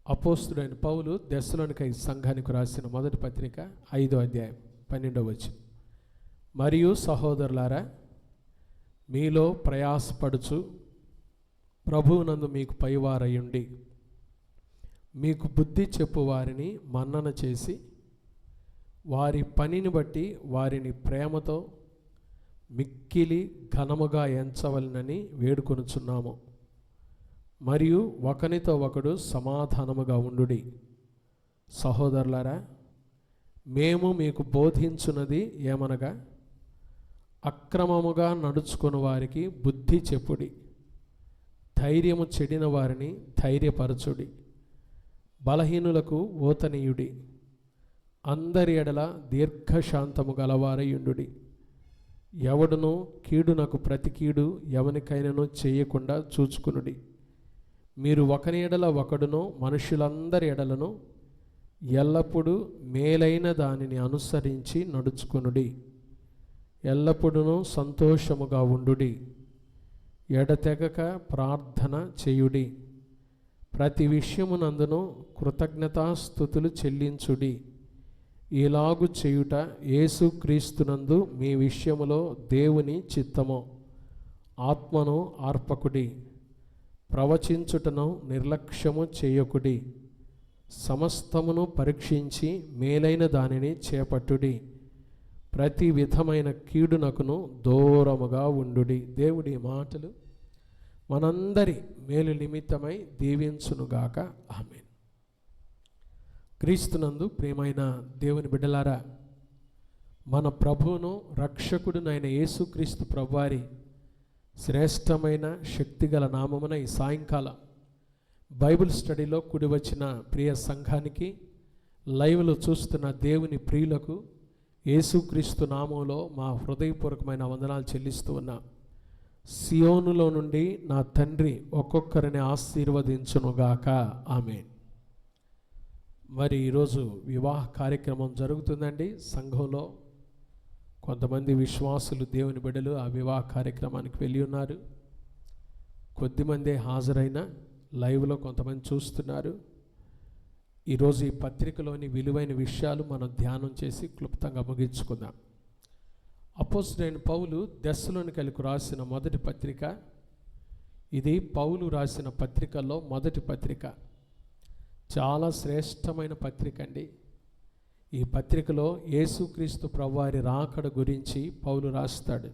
అపోస్తుడైన పౌలు దెస్సలోనికై సంఘానికి రాసిన మొదటి పత్రిక 5వ అధ్యాయం 12వ వచనం. మరియు సహోదరులారా, మీలో ప్రయాసపడుచు ప్రభువునందు మీకు పైవారయుండి మీకు బుద్ధి చెప్పు వారిని మన్నన చేసి వారి పనిని బట్టి వారిని ప్రేమతో మిక్కిలి ఘనముగా ఎంచవలనని వేడుకొనుచున్నాము. మరియు ఒకనితో ఒకడు సమాధానముగా ఉండుడి. సహోదరులారా, మేము మీకు బోధించున్నది ఏమనగా, అక్రమముగా నడుచుకుని వారికి బుద్ధి చెప్పుడి, ధైర్యము చెడిన వారిని ధైర్యపరచుడి, బలహీనులకు ఓతనీయుడి, అందరి ఎడల దీర్ఘశాంతము గలవారయుండుడి. ఎవడును కీడునకు ప్రతి కీడు ఎవనికైనను చేయకుండా చూచుకునుడి. మీరు ఒకని ఎడల ఒకడును మనుషులందరి ఎడలను ఎల్లప్పుడూ మేలైన దానిని అనుసరించి నడుచుకునుడి. ఎల్లప్పుడూ సంతోషముగా ఉండుడి. ఎడతెగక ప్రార్థన చేయుడి. ప్రతి విషయమునందును కృతజ్ఞతాస్తుతులు చెల్లించుడి. ఇలాగు చేయుట యేసుక్రీస్తునందు మీ విషయములో దేవుని చిత్తము. ఆత్మను ఆర్పకుడి, ప్రవచించుటను నిర్లక్ష్యము చేయకుడి. సమస్తమును పరీక్షించి మేలైన దానిని చేపట్టుడి. ప్రతి విధమైన కీడునకును దూరముగా ఉండుడి. దేవుడి మాటలు మనందరి మేలు నిమిత్తమై దీవించునుగాక. ఆమేన్. క్రీస్తునందు ప్రియమైన దేవుని బిడ్డలారా, మన ప్రభువును రక్షకుడునైన యేసుక్రీస్తు ప్రభువారి శ్రేష్టమైన శక్తిగల నామమున ఈ సాయంకాలం బైబిల్ స్టడీలో కూడి వచ్చిన ప్రియ సంఘానికి, లైవ్లో చూస్తున్న దేవుని ప్రియులకు యేసుక్రీస్తు నామంలో మా హృదయపూర్వకమైన వందనాలు చెల్లిస్తూ ఉన్నాం. సియోనులో నుండి నా తండ్రి ఒక్కొక్కరిని ఆశీర్వదించునుగాక. ఆమేన్. మరి ఈరోజు వివాహ కార్యక్రమం జరుగుతుందండి సంఘంలో. కొంతమంది విశ్వాసులు దేవుని బిడ్డలు ఆ వివాహ కార్యక్రమానికి వెళ్ళి ఉన్నారు. కొద్దిమందే హాజరైన లైవ్లో కొంతమంది చూస్తున్నారు. ఈరోజు ఈ పత్రికలోని విలువైన విషయాలు మనం ధ్యానం చేసి క్లుప్తంగా ముగించుకుందాం. అపోస్తలుడైన పౌలు దెస్సలోనికైలకు రాసిన మొదటి పత్రిక. ఇది పౌలు రాసిన పత్రికల్లో మొదటి పత్రిక. చాలా శ్రేష్టమైన పత్రిక అండి. ఈ పత్రికలో యేసుక్రీస్తు ప్రభువారి రాకడ గురించి పౌలు రాస్తాడు.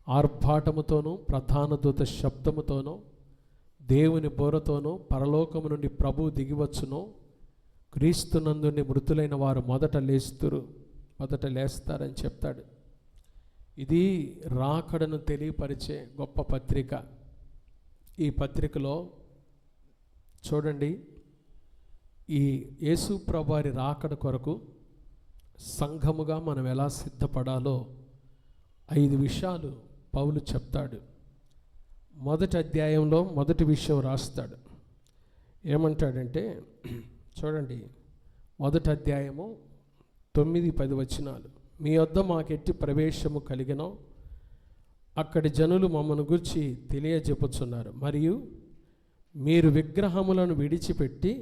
ఆర్భాటముతోనూ ప్రధాన దూత శబ్దముతోనూ దేవుని బోరతోనూ పరలోకము నుండి ప్రభువు దిగివచ్చును. క్రీస్తునందుని మృతులైన వారు మొదట లేస్తారని చెప్తాడు. ఇది రాకడను తెలియపరిచే గొప్ప పత్రిక. ఈ పత్రికలో చూడండి, ఈ యేసు ప్రభువారి రాకడ కొరకు సంఘముగా మనం ఎలా సిద్ధపడాలో 5 విషయాలు పౌలు చెప్తాడు. మొదటి అధ్యాయంలో మొదటి విషయం రాస్తాడు. ఏమంటాడంటే, చూడండి, మొదటి అధ్యాయము 9-10 వచనాలు. మీ వద్ద మాకెట్టి ప్రవేశము కలిగినో అక్కడి జనులు మమ్మను గురించి తెలియజెప్పుచున్నారు. మరియు మీరు విగ్రహములను విడిచిపెట్టి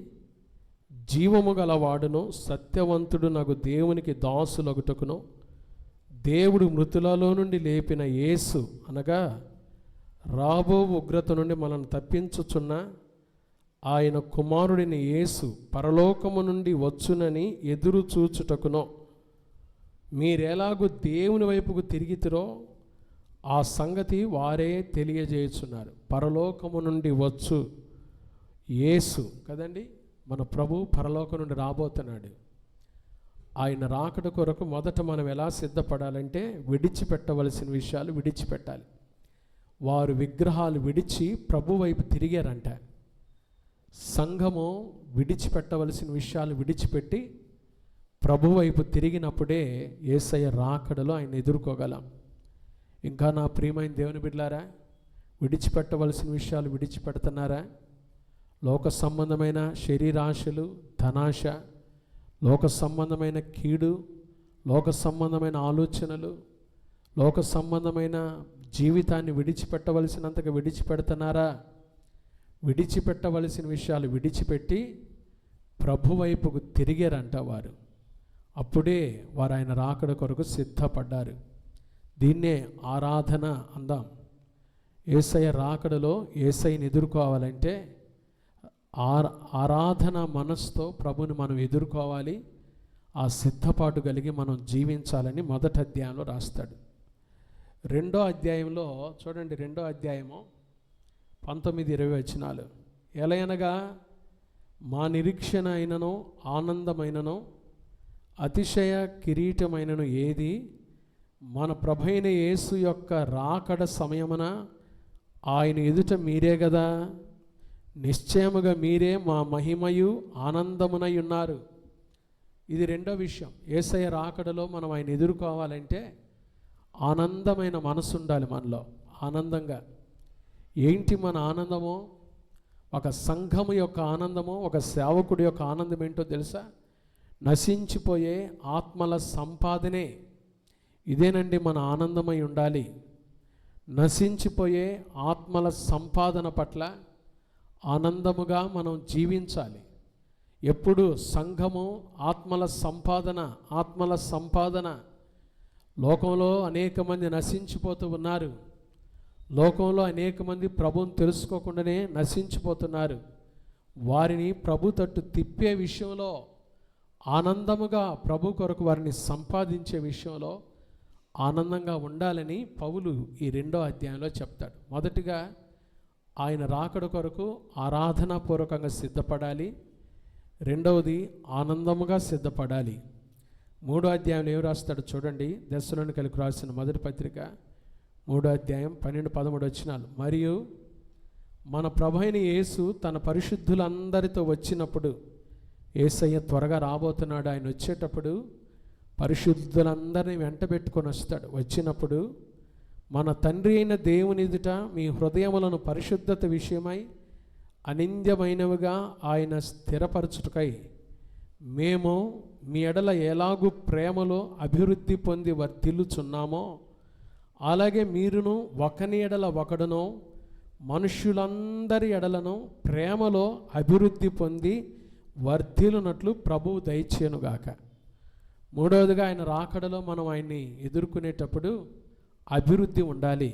జీవము గలవాడును సత్యవంతుడు నాకు దేవునికి దాసులగుటకును దేవుడు మృతులలో నుండి లేపిన యేసు అనగా రాబో ఉగ్రత నుండి మనల్ని తప్పించుచున్న ఆయన కుమారుడిని యేసు పరలోకము నుండి వచ్చునని ఎదురు చూచుటకునో మీరెలాగూ దేవుని వైపుకు తిరిగితిరో ఆ సంగతి వారే తెలియజేయుచున్నారు. పరలోకము నుండి వచ్చు యేసు కదండి, మన ప్రభు పరలోకం నుండి రాబోతున్నాడు. ఆయన రాకడ కొరకు మొదట మనం ఎలా సిద్ధపడాలంటే విడిచిపెట్టవలసిన విషయాలు విడిచిపెట్టాలి. వారు విగ్రహాలు విడిచి ప్రభు వైపు తిరిగారంట. సంఘము విడిచిపెట్టవలసిన విషయాలు విడిచిపెట్టి ప్రభు వైపు తిరిగినప్పుడే యేసయ్య రాకడలో ఆయన ఎదుర్కోగలం. ఇంకా నా ప్రియమైన దేవుని బిడ్డలారా, విడిచిపెట్టవలసిన విషయాలు విడిచిపెడుతున్నారా? లోక సంబంధమైన శరీరాశలు, ధనాశ, లోక సంబంధమైన కీడు, లోక సంబంధమైన ఆలోచనలు, లోక సంబంధమైన జీవితాన్ని విడిచిపెట్టవలసినంతగా విడిచిపెడుతున్నారా? విడిచిపెట్టవలసిన విషయాలు విడిచిపెట్టి ప్రభు వైపుకు తిరిగారంట వారు. అప్పుడే వారు ఆయన రాకడ కొరకు సిద్ధపడ్డారు. దీన్నే ఆరాధన అందాం. యేసయ్య రాకడలో యేసయ్యని ఎదుర్కోవాలంటే ఆరాధన మనసుతో ప్రభుని మనం ఎదుర్కోవాలి. ఆ సిద్ధపాటు కలిగి మనం జీవించాలని మొదటి అధ్యాయంలో రాస్తాడు. రెండో అధ్యాయంలో చూడండి, రెండో అధ్యాయము 19-20 వచనాలు. ఎలయనగా మా నిరీక్షణ అయినను ఆనందమైనను అతిశయ కిరీటమైనను ఏది, మన ప్రభైన యేసు యొక్క రాకడ సమయమున ఆయన ఎదుట మీరే కదా. నిశ్చయముగా మీరే మా మహిమయు ఆనందమునై ఉన్నారు. ఇది రెండో విషయం. యేసయ్య రాకడలో మనం ఆయన ఎదుర్కోవాలంటే ఆనందమైన మనసు ఉండాలి మనలో. ఆనందంగా ఏంటి మన ఆనందమో? ఒక సంఘము యొక్క ఆనందమో, ఒక సేవకుడి యొక్క ఆనందం ఏంటో తెలుసా? నశించిపోయే ఆత్మల సంపాదనే. ఇదేనండి మన ఆనందమై ఉండాలి. నశించిపోయే ఆత్మల సంపాదన పట్ల ఆనందముగా మనం జీవించాలి. ఎప్పుడు సంఘము ఆత్మల సంపాదన. లోకంలో అనేక మంది నశించిపోతూ ఉన్నారు. లోకంలో అనేక మంది ప్రభువుని తెలుసుకోకుండానే నశించిపోతున్నారు. వారిని ప్రభు తట్టు తిప్పే విషయంలో ఆనందముగా ప్రభు కొరకు వారిని సంపాదించే విషయంలో ఆనందంగా ఉండాలని పౌలు ఈ రెండో అధ్యాయంలో చెప్తాడు. మొదటిగా ఆయన రాకడ కొరకు ఆరాధనాపూర్వకంగా సిద్ధపడాలి. రెండవది ఆనందముగా సిద్ధపడాలి. మూడో అధ్యాయంలో ఏం రాస్తాడు చూడండి. దెస్సలోనికైలకు రాసిన మొదటి పత్రిక 3వ అధ్యాయం 12-13 వచనాలు. మరియు మన ప్రభువైన యేసు తన పరిశుద్ధులందరితో వచ్చినప్పుడు, యేసయ్య త్వరగా రాబోతున్నాడు. ఆయన వచ్చేటప్పుడు పరిశుద్ధులందరినీ వెంట పెట్టుకొని వస్తాడు. వచ్చినప్పుడు మన తండ్రి అయిన దేవుని ఎదుట మీ హృదయములను పరిశుద్ధత విషయమై అనింద్యమైనవిగా ఆయన స్థిరపరచుటకై మేము మీ ఎడల ఎలాగూ ప్రేమలో అభివృద్ధి పొంది వర్ధిల్లుచున్నామో, అలాగే మీరును ఒకని ఎడల ఒకడును మనుష్యులందరి ఎడలను ప్రేమలో అభివృద్ధి పొంది వర్ధిల్లునట్లు ప్రభువు దయచేయునుగాక. మూడవదిగా ఆయన రాకడలో మనం ఆయన్ని ఎదుర్కొనేటప్పుడు అభివృద్ధి ఉండాలి.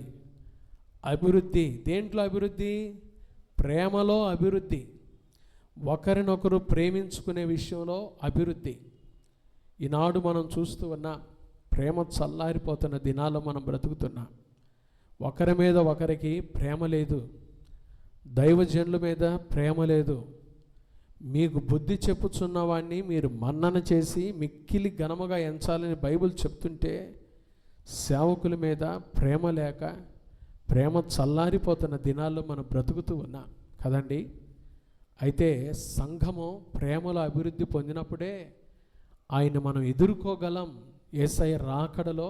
అభివృద్ధి దేంట్లో అభివృద్ధి? ప్రేమలో అభివృద్ధి. ఒకరినొకరు ప్రేమించుకునే విషయంలో అభివృద్ధి. ఈనాడు మనం చూస్తూ ఉన్నాం, ప్రేమ చల్లారిపోతున్న దినాల్లో మనం బ్రతుకుతున్నాం. ఒకరి మీద ఒకరికి ప్రేమ లేదు. దైవజనుల మీద ప్రేమ లేదు. మీకు బుద్ధి చెప్పుచున్నవాడిని మీరు మన్నన చేసి మిక్కిలి ఘనముగా ఎంచాలని బైబిల్ చెప్తుంటే సేవకుల మీద ప్రేమ లేక ప్రేమ చల్లారిపోతున్న దినాల్లో మనం బ్రతుకుతూ ఉన్నాం కదండి. అయితే సంఘము ప్రేమలో అభివృద్ధి పొందినప్పుడే ఆయన మనం ఎదుర్కోగలం. యేసయ్య రాకడలో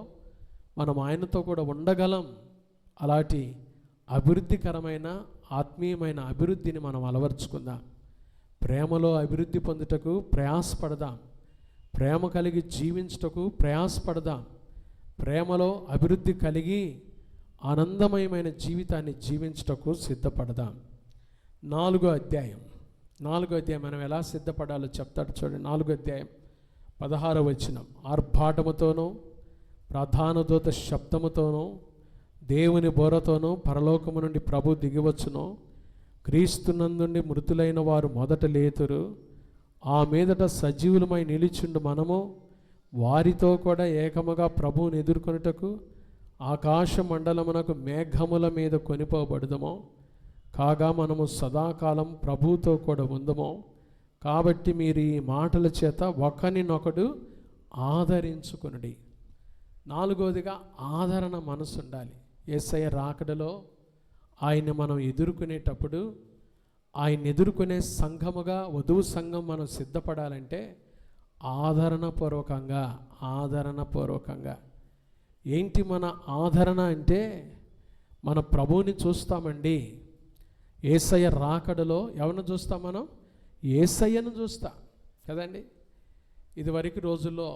మనం ఆయనతో కూడా ఉండగలం. అలాంటి అభివృద్ధికరమైన ఆత్మీయమైన అభివృద్ధిని మనం అలవర్చుకుందాం. ప్రేమలో అభివృద్ధి పొందుటకు ప్రయాసపడదాం. ప్రేమ కలిగి జీవించుటకు ప్రయాసపడదాం. ప్రేమలో అభివృద్ధి కలిగి ఆనందమయమైన జీవితాన్ని జీవించుటకు సిద్ధపడదాం. 4వ అధ్యాయం మనం ఎలా సిద్ధపడాలో చెప్తాడు చూడండి. 4వ అధ్యాయం 16వ వచనం. ఆర్భాటముతోనూ ప్రధాన దూత శబ్దముతోనూ దేవుని బోరతోనూ పరలోకము నుండి ప్రభు దిగివచ్చును. క్రీస్తునందుండి మృతులైన వారు మొదట లేతురు. ఆ మీదట సజీవులమై నిలిచిండు మనము వారితో కూడా ఏకముగా ప్రభువుని ఎదుర్కొనుటకు ఆకాశ మండలమునకు మేఘముల మీద కొనిపోబడదము. కాగా మనము సదాకాలం ప్రభువుతో కూడా ఉందము. కాబట్టి మీరు ఈ మాటల చేత ఒకరినొకడు ఆదరించుకొనుడి. 4వదిగా ఆదరణ మనసు ఉండాలి. యేసయ్య రాకడలో ఆయన్ని మనం ఎదుర్కొనేటప్పుడు, ఆయన ఎదుర్కొనే సంఘముగా వధువు సంఘం మనం సిద్ధపడాలంటే ఆదరణపూర్వకంగా. ఏంటి మన ఆదరణ అంటే? మన ప్రభువుని చూస్తామండి. యేసయ్య రాకడలో ఎవరిని చూస్తాం? మనం యేసయ్యను చూస్తాం కదండి. ఇదివరకు రోజుల్లో,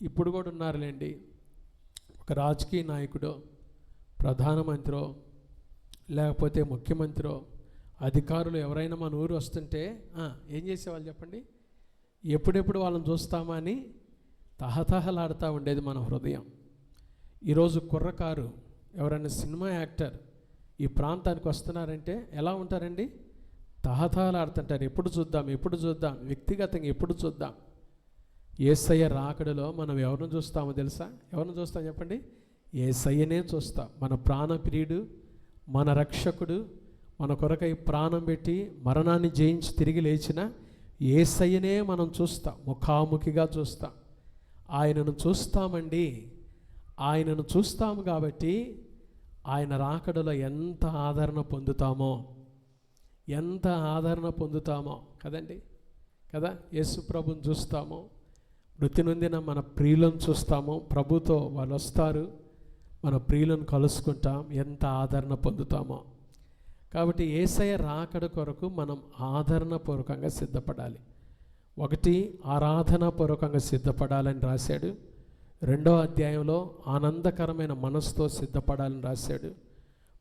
ఇప్పుడు కూడా ఉన్నారులేండి, ఒక రాజకీయ నాయకుడో ప్రధానమంత్రో లేకపోతే ముఖ్యమంత్రో అధికారులు ఎవరైనా మన ఊరు వస్తుంటే ఏం చేసేవాళ్ళు చెప్పండి? ఎప్పుడెప్పుడు వాళ్ళని చూస్తామా అని తహతహలాడుతూ ఉండేది మన హృదయం. ఈరోజు కుర్రకారు ఎవరైనా సినిమా యాక్టర్ ఈ ప్రాంతానికి వస్తున్నారంటే ఎలా ఉంటారండి? తహతహలాడుతుంటారు. ఎప్పుడు చూద్దాం, ఎప్పుడు చూద్దాం, వ్యక్తిగతంగా ఎప్పుడు చూద్దాం. యేసయ్య రాకడలో మనం ఎవరిని చూస్తామో తెలుసా? ఎవరిని చూస్తాం చెప్పండి? యేసయ్యనే చూస్తాం. మన ప్రాణప్రియుడు, మన రక్షకుడు, మన కొరకై ప్రాణం పెట్టి మరణాన్ని జయించి తిరిగి లేచిన యేసయ్యనే మనం చూస్తాం, ముఖాముఖిగా చూస్తాం. ఆయనను చూస్తామండి. ఆయనను చూస్తాము కాబట్టి ఆయన రాకడలో ఎంత ఆదరణ పొందుతామో, ఎంత ఆదరణ పొందుతామో కదండి. కదా, యేసు ప్రభుని చూస్తాము, మృతి నొందిన మన ప్రియులను చూస్తాము, ప్రభుతో వాళ్ళు వస్తారు, మన ప్రియులను కలుసుకుంటాం, ఎంత ఆదరణ పొందుతామో. కాబట్టి యేసయ్య రాకడ కొరకు మనం ఆదరణపూర్వకంగా సిద్ధపడాలి. 1 ఆరాధనాపూర్వకంగా సిద్ధపడాలని రాశాడు. 2వ అధ్యాయంలో ఆనందకరమైన మనసుతో సిద్ధపడాలని రాశాడు.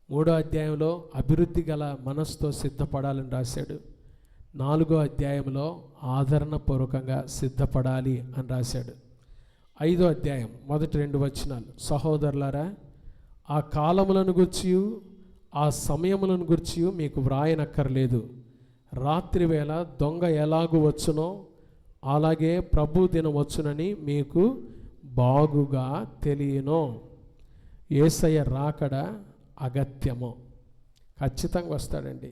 3వ అధ్యాయంలో అభివృద్ధి గల మనసుతో సిద్ధపడాలని రాశాడు. 4వ అధ్యాయంలో ఆదరణపూర్వకంగా సిద్ధపడాలి అని రాశాడు. 5వ అధ్యాయం మొదటి 2 వచనాలు, సహోదరులారా, ఆ కాలములను గూర్చియు ఆ సమయములను గూర్చి మీకు వ్రాయనక్కర్లేదు. రాత్రివేళ దొంగ ఎలాగూ వచ్చునో అలాగే ప్రభు దినం వచ్చునని మీకు బాగుగా తెలియను. యేసయ్య రాకడ అగత్యము, ఖచ్చితంగా వస్తాడండి.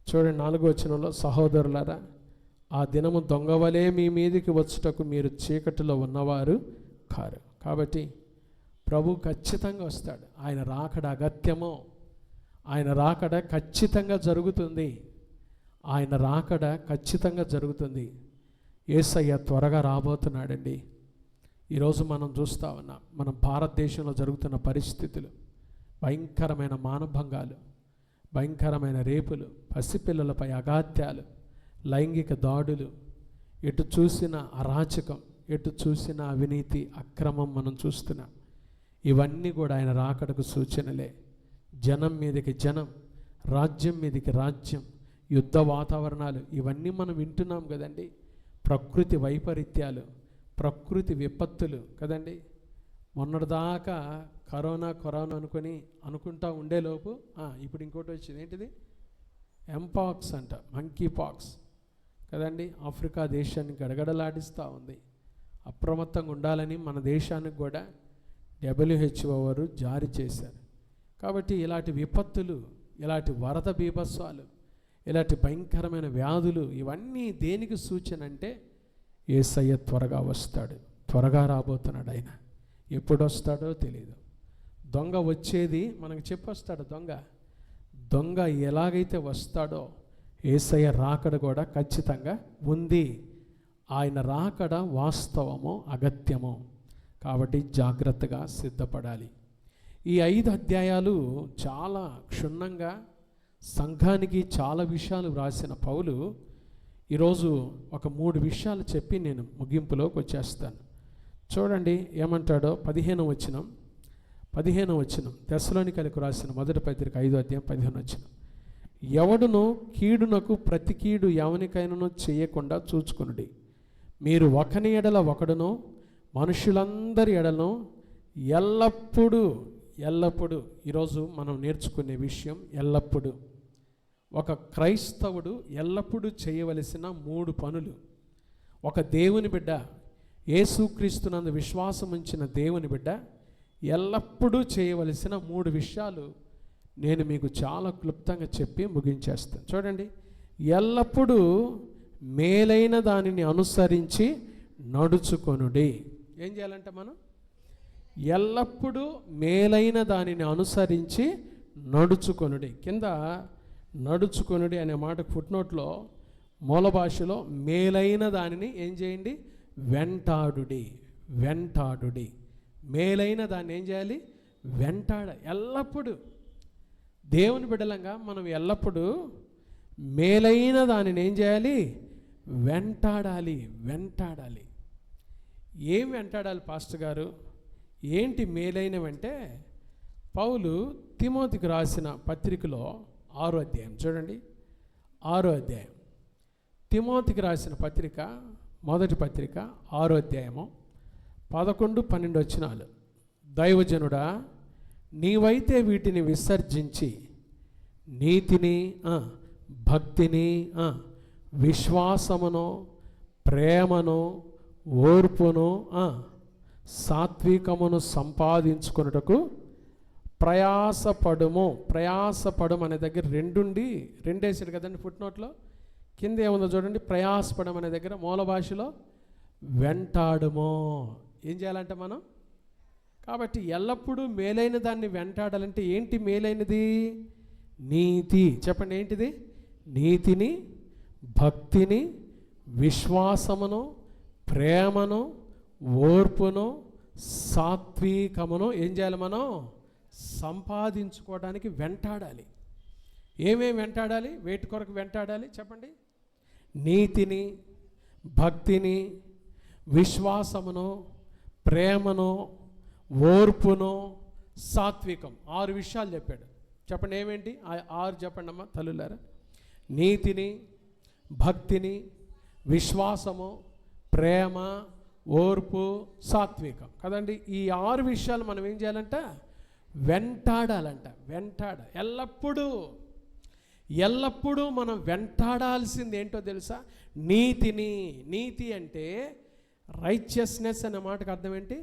చూడండి 4వ వచనంలో, సహోదరులారా, ఆ దినము దొంగవలే మీ మీదికి వచ్చుటకు మీరు చీకటిలో ఉన్నవారు కారు. కాబట్టి ప్రభు ఖచ్చితంగా వస్తాడు. ఆయన రాకడ అగత్యము, ఆయన రాకడ ఖచ్చితంగా జరుగుతుంది. ఆయన రాకడ ఖచ్చితంగా జరుగుతుంది. యేసయ్య త్వరగా రాబోతున్నాడండి. ఈరోజు మనం చూస్తూ ఉన్నాం మన భారతదేశంలో జరుగుతున్న పరిస్థితులు, భయంకరమైన మానభంగాలు, భయంకరమైన రేపులు, పసిపిల్లలపై అగాత్యాలు, లైంగిక దాడులు, ఎటు చూసిన అరాచకం, ఎటు చూసిన అవినీతి, అక్రమం మనం చూస్తున్నాం. ఇవన్నీ కూడా ఆయన రాకడకు సూచనలే. జనం మీదకి జనం, రాజ్యం మీదకి రాజ్యం, యుద్ధ వాతావరణాలు, ఇవన్నీ మనం వింటున్నాం కదండి. ప్రకృతి వైపరీత్యాలు, ప్రకృతి విపత్తులు కదండి. మొన్నటిదాకా కరోనా అనుకుంటా ఉండేలోపు ఇప్పుడు ఇంకోటి వచ్చింది. ఏంటిది? ఎంపాక్స్ అంట, మంకీ పాక్స్ కదండి. ఆఫ్రికా దేశాన్ని గడగడలాడిస్తూ ఉంది. అప్రమత్తంగా ఉండాలని మన దేశానికి కూడా WHO వారు జారీ చేశారు. కాబట్టి ఇలాంటి విపత్తులు, ఇలాంటి వరద బీభత్సాలు, ఇలాంటి భయంకరమైన వ్యాధులు, ఇవన్నీ దేనికి సూచన అంటే యేసయ్య త్వరగా వస్తాడు, త్వరగా రాబోతున్నాడు. ఆయన ఎప్పుడు వస్తాడో తెలియదు. దొంగ వచ్చేది మనకు చెప్పొస్తాడు. దొంగ ఎలాగైతే వస్తాడో యేసయ్య రాకడ కూడా ఖచ్చితంగా ఉంది. ఆయన రాకడ వాస్తవమో అగత్యమో, కాబట్టి జాగ్రత్తగా సిద్ధపడాలి. ఈ 5 అధ్యాయాలు చాలా క్షుణ్ణంగా సంఘానికి చాలా విషయాలు వ్రాసిన పౌలు ఈరోజు ఒక 3 విషయాలు చెప్పి నేను ముగింపులోకి వచ్చేస్తాను. చూడండి ఏమంటాడో. 15వ వచనం తెస్సలోనికైలకు రాసిన మొదటి పత్రిక 5వ అధ్యాయం 15వ వచనం, ఎవడును కీడునకు ప్రతి కీడు ఎవనికైనాను చేయకుండా చూచుకొనుడి. మీరు ఒకని ఎడల ఒకడును మనుషులందరి ఎడలను ఎల్లప్పుడూ ఈరోజు మనం నేర్చుకునే విషయం ఎల్లప్పుడూ. ఒక క్రైస్తవుడు ఎల్లప్పుడూ చేయవలసిన 3 పనులు. ఒక దేవుని బిడ్డ, యేసుక్రీస్తునందు విశ్వాసం ఉంచిన దేవుని బిడ్డ ఎల్లప్పుడూ చేయవలసిన 3 విషయాలు నేను మీకు చాలా క్లుప్తంగా చెప్పి ముగించేస్తాను. చూడండి, ఎల్లప్పుడూ మేలైన దానిని అనుసరించి నడుచుకొనుడి. ఏం చేయాలంటే మనం ఎల్లప్పుడూ మేలైన దానిని అనుసరించి నడుచుకొనుడి. కింద నడుచుకొనుడి అనే మాట ఫుట్నోట్లో మూల భాషలో మేలైన దానిని ఏం చేయండి? వెంటాడుడి. మేలైన దాన్ని ఏం చేయాలి? ఎల్లప్పుడూ దేవుని బిడ్డలంగా మనం ఎల్లప్పుడూ మేలైన దానిని ఏం చేయాలి? వెంటాడాలి. ఏం వెంటాడాలి పాస్టర్ గారు? ఏంటి మేలైనవంటే, పౌలు తిమోతికి రాసిన పత్రికలో 6వ అధ్యాయం చూడండి, 6వ అధ్యాయం. తిమోతికి రాసిన పత్రిక, మొదటి పత్రిక 6వ అధ్యాయము 11, 12 వచనాలు. దైవజనుడా, నీవైతే వీటిని విసర్జించి నీతిని, భక్తిని, విశ్వాసమును, ప్రేమను, ఓర్పును, సాత్వికమును సంపాదించుకొనుటకు ప్రయాసపడుము. ప్రయాసపడము అనే దగ్గర రెండేసాడు కదండి ఫుట్నోట్లో. కింద ఏముందో చూడండి, ప్రయాసపడం అనే దగ్గర మూల భాషలో వెంటాడుమో. ఏం చేయాలంటే మనం, కాబట్టి ఎల్లప్పుడూ మేలైన దాన్ని వెంటాడాలంటే ఏంటి మేలైనది? నీతి. చెప్పండి ఏంటిది? నీతిని, భక్తిని, విశ్వాసమును, ప్రేమను, ఓర్పును, సాత్వికమును ఏం చేయాలి? మనం సంపాదించుకోవడానికి వెంటాడాలి. ఏమేమి వెంటాడాలి? వేటి కొరకు వెంటాడాలి చెప్పండి? నీతిని, భక్తిని, విశ్వాసమును, ప్రేమను, ఓర్పును, సాత్వికం. 6 విషయాలు చెప్పాడు. చెప్పండి ఏమేంటి? 6 చెప్పండి అమ్మా తల్లులారా. నీతిని, భక్తిని, విశ్వాసము, ప్రేమ, ఓర్పు, సాత్వికం కదండి. ఈ 6 విషయాలు మనం ఏం చేయాలంట? వెంటాడాలంట. ఎల్లప్పుడూ మనం వెంటాడాల్సింది ఏంటో తెలుసా? నీతిని. నీతి అంటే రైచియస్నెస్ అనే మాటకు అర్థం ఏంటి?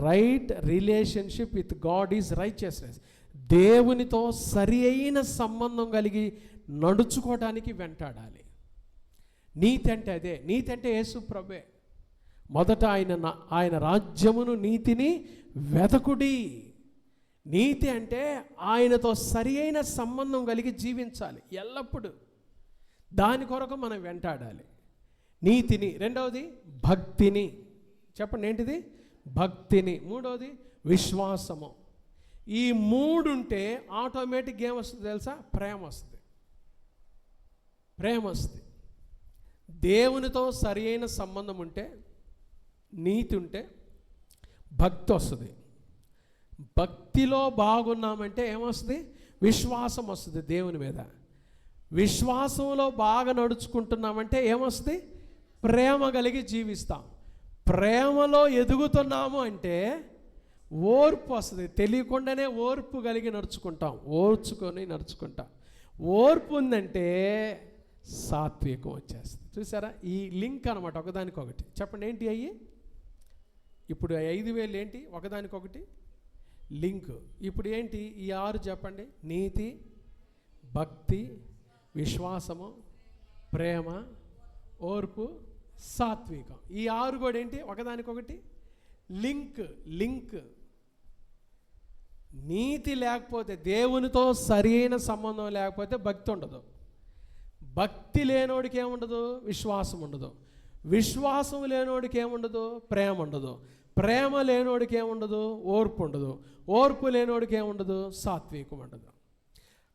Right relationship with God is righteousness. దేవునితో సరి అయిన సంబంధం కలిగి నడుచుకోవడానికి వెంటాడాలి. నీతి అంటే అదే. నీతి అంటే యేసు ప్రభువే. మొదట ఆయన రాజ్యమును, నీతిని వెతకుడి. నీతి అంటే ఆయనతో సరి అయిన సంబంధం కలిగి జీవించాలి ఎల్లప్పుడూ. దాని కొరకు మనం వెంటాడాలి. నీతిని. రెండవది భక్తిని. చెప్పండి ఏంటిది? భక్తిని. మూడవది విశ్వాసము. ఈ 3 ఉంటే ఆటోమేటిక్గా ఏమొస్తుంది తెలుసా? ప్రేమ వస్తుంది. దేవునితో సరి అయిన సంబంధం ఉంటే, నీతి ఉంటే భక్తి వస్తుంది. భక్తిలో బాగున్నామంటే ఏమొస్తుంది? విశ్వాసం వస్తుంది దేవుని మీద. విశ్వాసంలో బాగా నడుచుకుంటున్నామంటే ఏమొస్తుంది? ప్రేమ కలిగి జీవిస్తాం. ప్రేమలో ఎదుగుతున్నాము అంటే ఓర్పు వస్తుంది. తెలియకుండానే ఓర్పు కలిగి నడుచుకుంటాం. నడుచుకుంటాం. ఓర్పు ఉందంటే సాత్వికం వచ్చేస్తుంది. చూసారా? ఈ లింక్ అనమాట, ఒకదానికొకటి. చెప్పండి ఏంటి అయ్యి? ఇప్పుడు 5,000 ఏంటి? ఒకదానికొకటి లింక్. ఇప్పుడు ఏంటి ఈ 6 చెప్పండి? నీతి, భక్తి, విశ్వాసము, ప్రేమ, ఓర్పు, సాత్వికం. ఈ 6 కూడా ఏంటి? ఒకదానికొకటి లింక్. నీతి లేకపోతే, దేవునితో సరైన సంబంధం లేకపోతే భక్తి ఉండదు. భక్తి లేనోడికి ఏముండదు? విశ్వాసం ఉండదు. విశ్వాసం లేనోడికి ఏముండదు? ప్రేమ ఉండదు. ప్రేమ లేనోడికి ఏముండదు? ఓర్పు ఉండదు. ఓర్పు లేనోడికి ఏముండదు? సాత్వికం ఉండదు.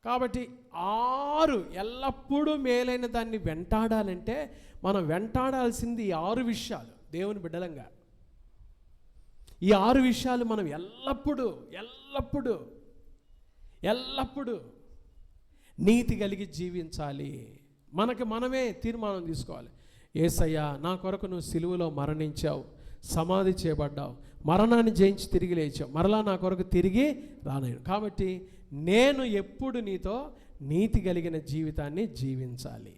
కాబట్టి 6 ఎల్లప్పుడూ మేలైన దాన్ని వెంటాడాలంటే మనం వెంటాడాల్సింది ఈ 6 విషయాలు. దేవుని బిడ్డలంగా ఈ 6 విషయాలు మనం ఎల్లప్పుడూ నీతి కలిగి జీవించాలి. మనకి మనమే తీర్మానం తీసుకోవాలి. యేసయ్యా, నా కొరకు నువ్వు సిలువలో మరణించావు, సమాధి చేయబడ్డావు, మరణాన్ని జయించి తిరిగి లేచావు, మరలా నా కొరకు తిరిగి రాలేను. కాబట్టి నేను ఎప్పుడు నీతో నీతి కలిగిన జీవితాన్ని జీవించాలి.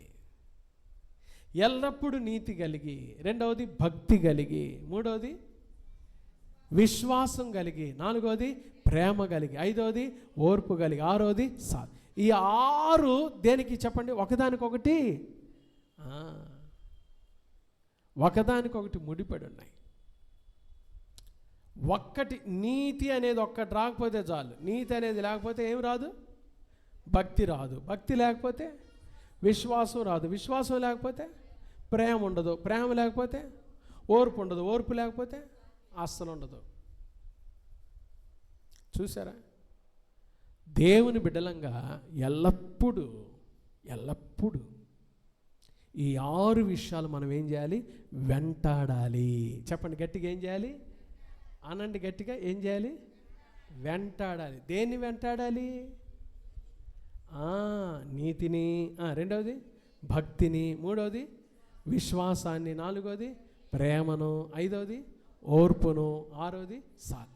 ఎల్లప్పుడూ నీతి కలిగి, రెండవది భక్తి కలిగి, మూడవది విశ్వాసం కలిగి, నాలుగవది ప్రేమ కలిగి, ఐదవది ఓర్పు కలిగి, ఆరవది ఈ 6 దేనికి చెప్పండి? ఒకదానికొకటి ముడిపడి ఉన్నాయి. ఒక్కటి నీతి అనేది ఒక్కటి రాకపోతే చాలు. నీతి అనేది లేకపోతే ఏం రాదు? భక్తి రాదు. భక్తి లేకపోతే విశ్వాసం రాదు. విశ్వాసం లేకపోతే ప్రేమ ఉండదు. ప్రేమ లేకపోతే ఓర్పు ఉండదు. ఓర్పు లేకపోతే అస్సలు ఉండదు. చూసారా? దేవుని బిడ్డలంగా ఎల్లప్పుడూ ఈ 6 విషయాలు మనం ఏం చేయాలి? వెంటాడాలి. చెప్పండి గట్టిగా, ఏం చేయాలి? అనండి గట్టిగా, ఏం చేయాలి? వెంటాడాలి. దేన్ని వెంటాడాలి? నీతిని. రెండవది భక్తిని, మూడవది విశ్వాసాన్ని, నాలుగవది ప్రేమను, ఐదవది ఓర్పును, ఆరవది సాధ.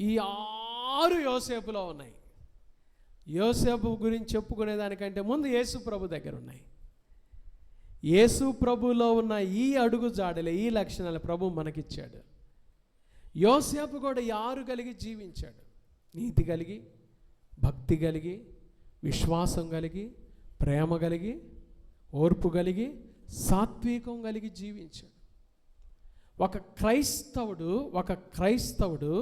ఈ 6 యోసేపులో ఉన్నాయి. యోసేపు గురించి చెప్పుకునేదానికంటే ముందు యేసు ప్రభు దగ్గర ఉన్నాయి. యేసు ప్రభులో ఉన్న ఈ అడుగు జాడలే, ఈ లక్షణాలు ప్రభు మనకిచ్చాడు. యోసేపు కూడా 6 కలిగి జీవించాడు. నీతి కలిగి, భక్తి కలిగి, విశ్వాసం కలిగి, ప్రేమ కలిగి, ఓర్పు కలిగి, సాత్వికం కలిగి జీవించాడు. ఒక క్రైస్తవుడు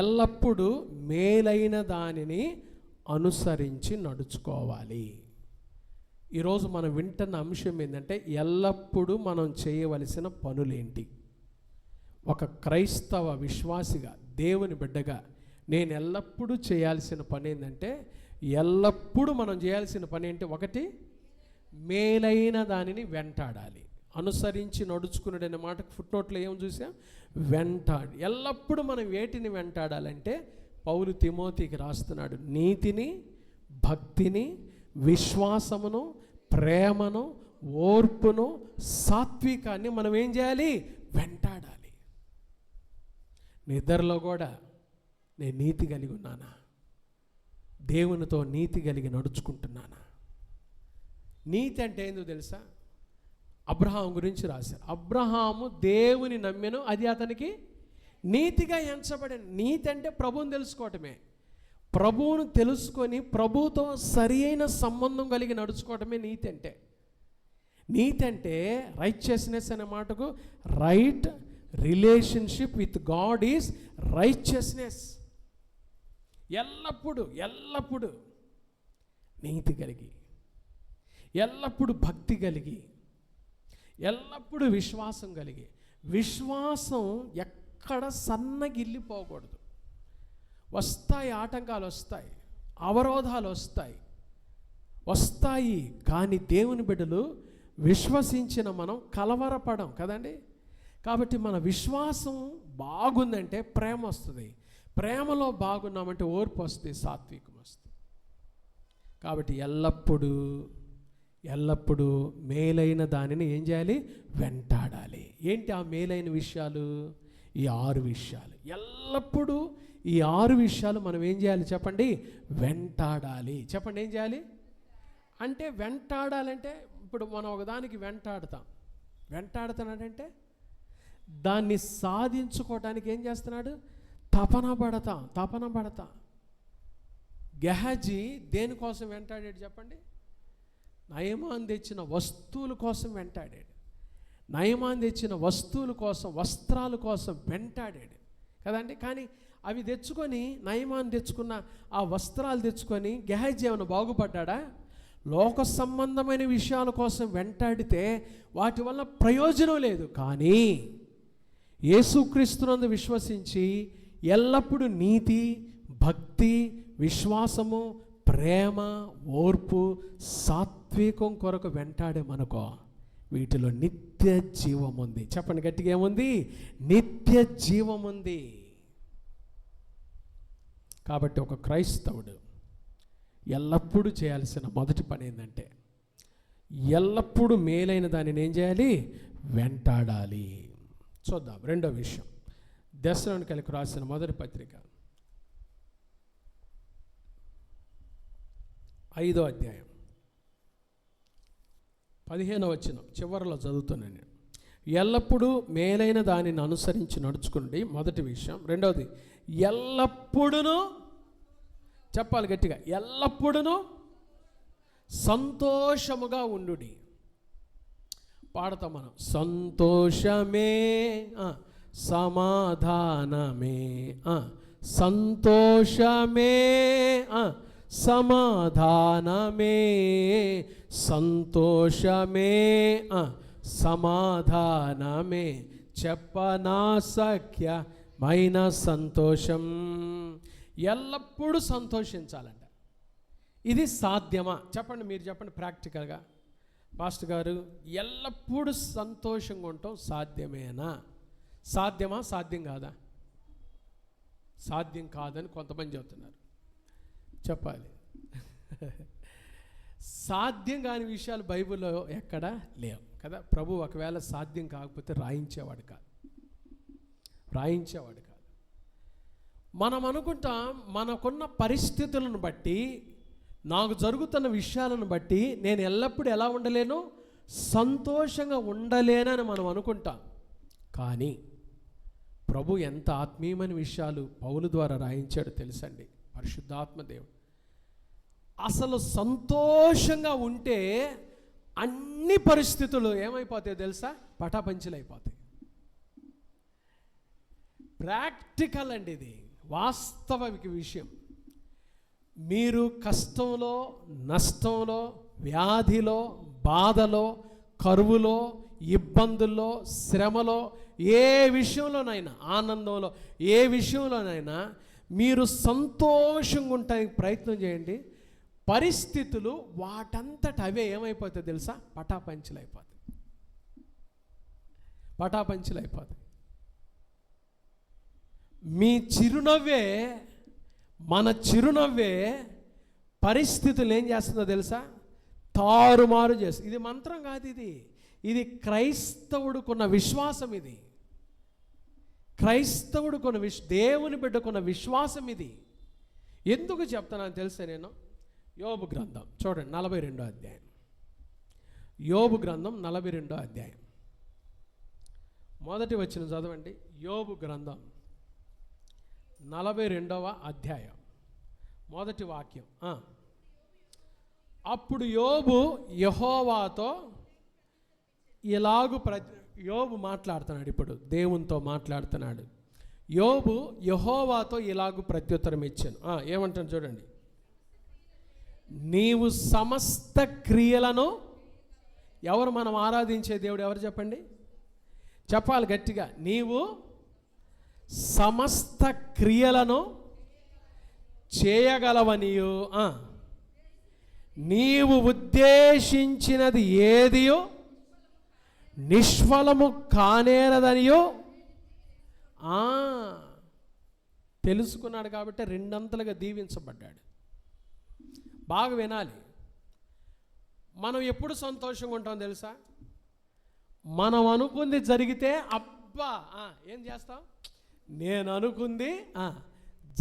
ఎల్లప్పుడూ మేలైన దానిని అనుసరించి నడుచుకోవాలి. ఈరోజు మనం వింటున్న అంశం ఏంటంటే, ఎల్లప్పుడూ మనం చేయవలసిన పనులేంటి. ఒక క్రైస్తవ విశ్వాసిగా, దేవుని బిడ్డగా నేను ఎల్లప్పుడూ చేయాల్సిన పని ఏంటంటే, ఎల్లప్పుడూ మనం చేయాల్సిన పని ఏంటి? ఒకటి, మేలైన దానిని వెంటాడాలి. అనుసరించి నడుచుకున్నాడనే మాటకు ఫుట్నోట్లో ఏం చూసాం? వెంటాడు. ఎల్లప్పుడూ మనం వేటిని వెంటాడాలంటే, పౌలు తిమోతికి రాస్తున్నాడు, నీతిని, భక్తిని, విశ్వాసమును, ప్రేమను, ఓర్పును, సాత్వికాన్ని మనం ఏం చేయాలి? వెంటాడాలి. నిద్రలో కూడా నేను నీతి కలిగి ఉన్నానా? దేవునితో నీతి కలిగి నడుచుకుంటున్నానా? నీతి అంటే ఏందో తెలుసా? అబ్రహాం గురించి రాశారు. అబ్రహాము దేవుని నమ్మెను, అది అతనికి నీతిగా ఎంచబడిన. నీతి అంటే ప్రభువుని తెలుసుకోవటమే. ప్రభువును తెలుసుకొని ప్రభువుతో సరి అయిన సంబంధం కలిగి నడుచుకోవటమే నీతి అంటే. నీతి అంటే రైచియస్నెస్ అనే మాటకు right relationship with God is righteousness. ఎల్లప్పుడూ నీతి కలిగి, ఎల్లప్పుడూ భక్తి కలిగి, ఎల్లప్పుడూ విశ్వాసం కలిగి. విశ్వాసం ఎక్కడ సన్నగిల్లిపోకూడదు. వస్తాయి, ఆటంకాలు వస్తాయి, అవరోధాలు వస్తాయి, కానీ దేవుని బిడ్డలు విశ్వసించిన మనం కలవరపడం కదండి. కాబట్టి మన విశ్వాసం బాగుందంటే ప్రేమ వస్తుంది, ప్రేమలో బాగున్నామంటే ఓర్పు వస్తుంది, సాత్వికం వస్తుంది. కాబట్టి ఎల్లప్పుడూ మేలైన దానిని ఏం చేయాలి? వెంటాడాలి. ఏంటి ఆ మేలైన విషయాలు? ఈ 6 విషయాలు. ఎల్లప్పుడూ ఈ 6 విషయాలు మనం ఏం చేయాలి చెప్పండి? వెంటాడాలి. చెప్పండి, ఏం చేయాలి అంటే? వెంటాడాలంటే ఇప్పుడు మనం ఒకదానికి వెంటాడుతున్నాడంటే దాన్ని సాధించుకోవడానికి ఏం చేస్తున్నాడు? తపన పడతా. గెహజీ దేనికోసం వెంటాడాడు చెప్పండి? నయమాన్ తెచ్చిన వస్తువుల కోసం వెంటాడాడు. నయమాన్ తెచ్చిన వస్తువుల కోసం, వస్త్రాల కోసం వెంటాడాడు కదండి. కానీ అవి తెచ్చుకొని, నయమాన్ తెచ్చుకున్న ఆ వస్త్రాలు తెచ్చుకొని గెహజీ ఏమైనా బాగుపడ్డా? లోక సంబంధమైన విషయాల కోసం వెంటాడితే వాటి వల్ల ప్రయోజనం లేదు. కానీ యేసుక్రీస్తునందు విశ్వసించి ఎల్లప్పుడూ నీతి, భక్తి, విశ్వాసము, ప్రేమ, ఓర్పు, సాత్వికం కొరకు వెంటాడేమనుకో, వీటిలో నిత్య జీవం ఉంది. చెప్పండి గట్టిగా, ఏముంది? నిత్య జీవం ఉంది. కాబట్టి ఒక క్రైస్తవుడు ఎల్లప్పుడూ చేయాల్సిన మొదటి పని ఏంటంటే, ఎల్లప్పుడూ మేలైన దానిని ఏం చేయాలి? వెంటాడాలి. చూద్దాం రెండో విషయం. దెస్సలోనికీయులకు రాసిన మొదటి పత్రిక 5వ అధ్యాయం 15వ వచనం చివరిలో చదువుతున్నాను నేను. ఎల్లప్పుడూ మేలైన దానిని అనుసరించి నడుచుకోండి, మొదటి విషయం. రెండవది, ఎల్లప్పుడూ చెప్పాలి గట్టిగా, ఎల్లప్పుడూ సంతోషముగా ఉండుడి. పాడతాం మనం, సంతోషమే సమాధానమే, సంతోషమే సమాధానమే, సంతోషమే సమాధానమే, చెప్పనాశక్యమైన సంతోషం. ఎల్లప్పుడూ సంతోషించాలంట. ఇది సాధ్యమా చెప్పండి? మీరు చెప్పండి ప్రాక్టికల్గా. పాస్టర్ గారు, ఎల్లప్పుడూ సంతోషంగా ఉండటం సాధ్యమేనా? సాధ్యమా? సాధ్యం కాదా? సాధ్యం కాదని కొంతమంది చెబుతున్నారు. చెప్పాలి. సాధ్యం కాని విషయాలు బైబిల్లో ఎక్కడా లేవు కదా. ప్రభు ఒకవేళ సాధ్యం కాకపోతే రాయించేవాడు కాదు. మనం అనుకుంటాం మనకున్న పరిస్థితులను బట్టి, నాకు జరుగుతున్న విషయాలను బట్టి నేను ఎల్లప్పుడూ ఎలా ఉండలేను, సంతోషంగా ఉండలేనని మనం అనుకుంటాం. కానీ ప్రభు ఎంత ఆత్మీయమైన విషయాలు పౌలు ద్వారా రాయించాడో తెలుసండి. పరిశుద్ధాత్మదేవుడు అసలు సంతోషంగా ఉంటే అన్ని పరిస్థితులు ఏమైపోతాయో తెలుసా, పటాపంచలైపోతాయి. ప్రాక్టికల్ అండి, ఇది వాస్తవిక విషయం. మీరు కష్టంలో, నష్టంలో, వ్యాధిలో, బాధలో, కరువులో, ఇబ్బందుల్లో, శ్రమలో, ఏ విషయంలోనైనా, ఆనందంలో, ఏ విషయంలోనైనా మీరు సంతోషంగా ఉండటానికి ప్రయత్నం చేయండి. పరిస్థితులు వాటంతట అవే ఏమైపోతాయి తెలుసా, పటాపంచలైపోతాయి. మీ చిరునవ్వే, మన చిరునవ్వే పరిస్థితులు ఏం చేస్తుందో తెలుసా, తారుమారు చేస్తుంది. ఇది మంత్రం కాదు, ఇది క్రైస్తవుడుకున్న విశ్వాసం. ఇది క్రైస్తవుడుకున్న దేవుని బిడ్డకున్న విశ్వాసం. ఇది ఎందుకు చెప్తానని తెలుసా, నేను యోబు గ్రంథం చూడండి 42వ అధ్యాయం. యోబు గ్రంథం 42వ అధ్యాయం మొదటి వచనం చదవండి. యోబు గ్రంథం 42వ అధ్యాయం మొదటి వాక్యం. అప్పుడు యోబు యెహోవాతో ఇలాగు యోబు మాట్లాడుతున్నాడు. ఇప్పుడు దేవునితో మాట్లాడుతున్నాడు. యోబు యెహోవాతో ఇలాగు ప్రత్యుత్తరం ఇచ్చాను. ఏమంటాను చూడండి. నీవు సమస్త క్రియలను, ఎవరు మనం ఆరాధించే దేవుడు ఎవరు చెప్పండి, చెప్పాలి గట్టిగా. నీవు సమస్త క్రియలను చేయగలవనియు, నీవు ఉద్దేశించినది ఏదియో నిష్ఫలము కానేరదనియో తెలుసుకున్నాడు. కాబట్టి రెండంతలుగా దీవించబడ్డాడు. బాగా వినాలి. మనం ఎప్పుడు సంతోషంగా ఉంటాం తెలుసా, మనం అనుకుంది జరిగితే అబ్బా ఏం చేస్తాం, నేను అనుకుంది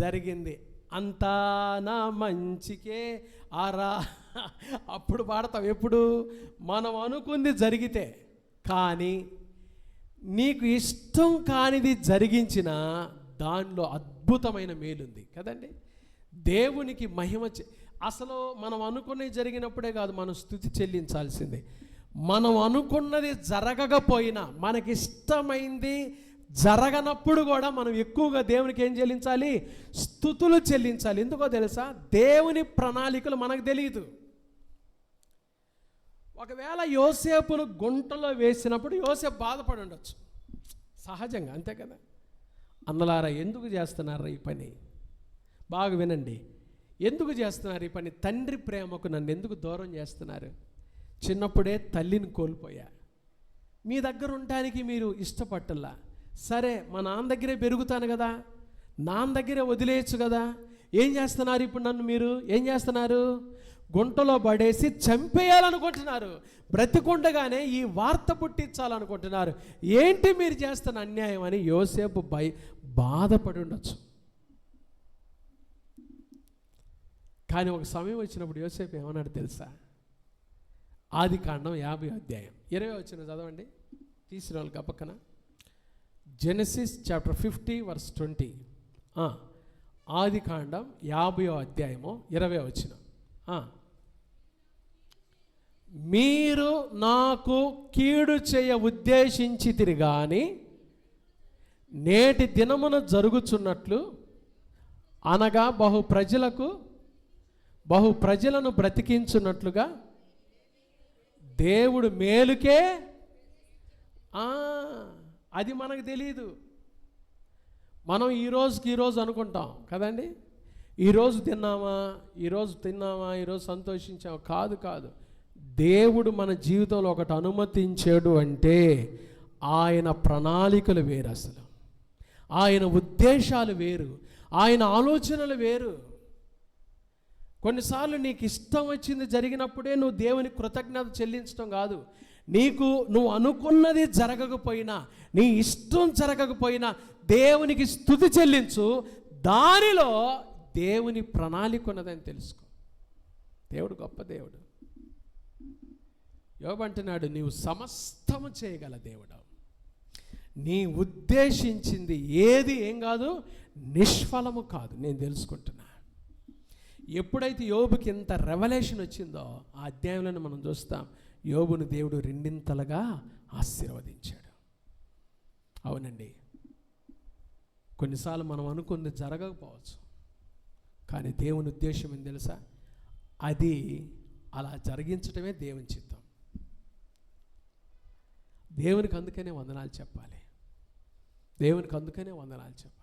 జరిగింది, అంతా నా మంచికే అప్పుడు పాడతాం. ఎప్పుడు మనం అనుకుంది జరిగితే. కానీ నీకు ఇష్టం కానిది జరిగించిన దానిలో అద్భుతమైన మేలుంది కదండి. దేవునికి మహిమ. అసలు మనం అనుకున్నది జరిగినప్పుడే కాదు మనం స్తుతి చెల్లించాల్సిందే. మనం అనుకున్నది జరగకపోయినా, మనకిష్టమైంది జరగనప్పుడు కూడా మనం ఎక్కువగా దేవునికి ఏం చెల్లించాలి, స్తుతులు చెల్లించాలి. ఎందుకో తెలుసా, దేవుని ప్రణాళికలు మనకు తెలియదు. ఒకవేళ యోసేపును గుంటలో వేసినప్పుడు యోసేపు బాధపడి ఉండొచ్చు, సహజంగా, అంతే కదా. అన్నలారా ఎందుకు చేస్తున్నారా ఈ పని, బాగా వినండి. ఎందుకు చేస్తున్నారు ఈ పని? తండ్రి ప్రేమకు నన్ను ఎందుకు దూరం చేస్తున్నారు? చిన్నప్పుడే తల్లిని కోల్పోయా, మీ దగ్గర ఉండడానికి మీరు ఇష్టపట్టల్లా. సరే మా నాన్న దగ్గరే పెరుగుతాను కదా, నాన్న దగ్గరే వదిలేయచ్చు కదా. ఏం చేస్తున్నారు ఇప్పుడు? నన్ను మీరు ఏం చేస్తున్నారు? గుంటలో పడేసి చంపేయాలనుకుంటున్నారు. బ్రతికుండగానే ఈ వార్త పుట్టించాలనుకుంటున్నారు. ఏంటి మీరు చేస్తున్న అన్యాయం అని యోసేపు బాధపడి ఉండొచ్చు. కానీ ఒక సమయం వచ్చినప్పుడు యోసేపు ఏమన్నాడు తెలుసా? ఆదికాండం 50వ అధ్యాయం 20వ వచనం చదవండి, తీసిన వాళ్ళకి పక్కన. Genesis chapter 50 verse 20. ఆదికాండం 50వ అధ్యాయము 20వ వచనం. మీరు నాకు కీడు చేయ ఉద్దేశించితిరి గాని నేటి దినమున జరుగుచున్నట్లు, అనగా బహు ప్రజలను బ్రతికించున్నట్లుగా దేవుడు మేలుకే. అది మనకు తెలియదు. మనం ఈరోజు అనుకుంటాం కదండి, ఈరోజు తిన్నామా, ఈరోజు సంతోషించామా? కాదు. దేవుడు మన జీవితంలో ఒకటి అనుమతించాడు అంటే ఆయన ప్రణాళికలు వేరు, అసలు ఆయన ఉద్దేశాలు వేరు, ఆయన ఆలోచనలు వేరు. కొన్నిసార్లు నీకు ఇష్టం వచ్చింది జరిగినప్పుడే నువ్వు దేవునికి కృతజ్ఞత చెల్లించడం కాదు. నువ్వు అనుకున్నది జరగకపోయినా, నీ ఇష్టం జరగకపోయినా దేవునికి స్తుతి చెల్లించు. దానిలో దేవుని ప్రణాళిక ఉన్నదని తెలుసుకో. దేవుడు గొప్ప దేవుడు. యోబు అంటున్నాడు, నీవు సమస్తము చేయగల దేవుడు. నీ ఉద్దేశించింది ఏది ఏం కాదు, నిష్ఫలము కాదు. నేను తెలుసుకుంటున్నా. ఎప్పుడైతే యోబుకి ఇంత రెవల్యూషన్ వచ్చిందో ఆ అధ్యాయంలో మనం చూస్తాం, యోబును దేవుడు రెండింతలుగా ఆశీర్వదించాడు. అవునండి, కొన్నిసార్లు మనం అనుకుంది జరగకపోవచ్చు, కానీ దేవుని ఉద్దేశం ఏం తెలుసా? అది అలా జరిగించడమే దేవుని చిత్తం. దేవునికి అందుకనే వందనాలు చెప్పాలి. దేవునికి అందుకనే వందనాలు చెప్పాలి.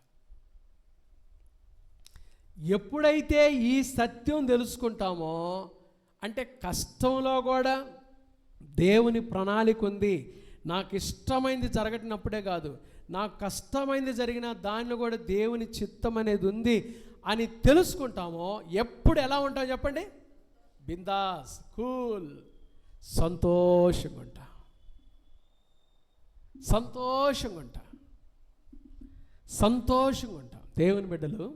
ఎప్పుడైతే ఈ సత్యం తెలుసుకుంటామో, అంటే కష్టంలో కూడా దేవుని ప్రణాళిక ఉంది. నాకు ఇష్టమైంది జరగటినప్పుడే కాదు, నాకు కష్టమైంది జరిగిన దానిలో కూడా దేవుని చిత్తం అనేది ఉంది అని తెలుసుకుంటామో, ఎప్పుడు ఎలా ఉంటాం చెప్పండి? బిందాస్, కూల్, సంతోషంగా ఉంటా. సంతోషంగా ఉంటాం. దేవుని బిడ్డలు